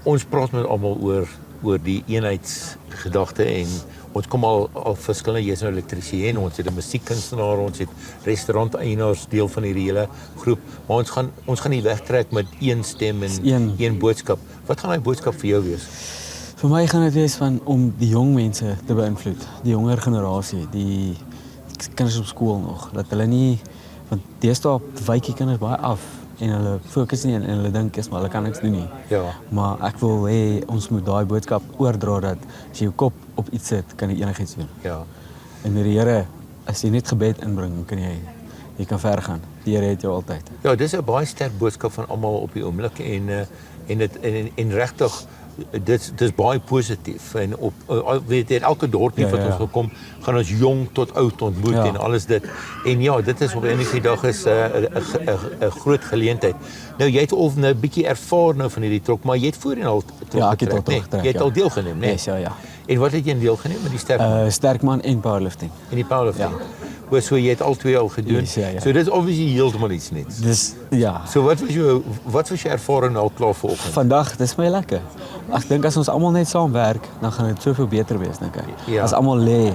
ons praat met almal oor die eenheidsgedagte en ons kom al verskillende, jy is nou elektriesien, ons het 'n musiekkunstenaar, ons het restauranteienaars deel van hierdie hele groep, maar ons gaan nie wegtrek met een stem en een boodskap. Wat gaan daai boodskap vir jou wees? Vir my gaan dit wees om die jong mense te beïnvloed, die jonger generasie, die kinders op skool nog, dat hulle nie, want deesdae wyk die kinders baie af en hulle fokus nie en hulle dink maar hulle kan niks doen nie. Ja. Maar ek wil hê ons moet daai boodskap oordra dat as jy jou kop op iets sit, kan jy enigiets doen. Ja. En met die Here, as jy net gebed inbring, kan jy kan ver gaan. Die Here het jou altyd. Ja, dis 'n baie sterk boodskap van almal op die oomblik en regtig dis baie positief en weet jy elke dorpie wat ons wil kom, gaan ons jong tot oud ontmoet en alles dit. En ja, dit is op 'n dag is 'n groot geleentheid. Nou jy het of 'n bietjie ervaar nou van hierdie trok, maar jy het voorheen al trok getrek. Jy het al deelgeneem, nee? Ja. En wat het jy in deelgeneem met die sterkman? Sterkman en powerlifting. En die powerlifting. Ja. So jy het al twee al gedoen. Yes, ja. So dit is obviously heeltemal iets nuuts. Dis ja. So wat was jou ervaring al klaar vanoggend? Vandag, dis my lekker. Ek dink as ons almal net saamwerk, dan gaan dit soveel beter wees, dink ek. Ja. As almal lê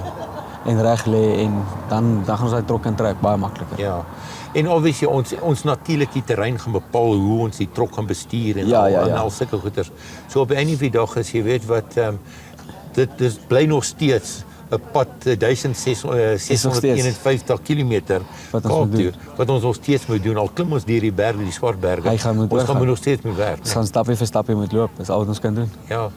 en reg lê en dan gaan ons daai trok in trek baie makliker. Ja. En obviously ons natuurlik die terrein gaan bepaal hoe ons die trok gaan bestuur en al sulke goeters. So op 'n einde van die dag is jy weet wat dit bly nog steeds 'n pad 1651 km wat ons nog steeds moet doen. Al klim ons deur die berge, die Swartberge. Ons gaan nog steeds moet werk. Ons gaan stapie vir stapie moet loop. Dis al wat ons kan doen. Ja.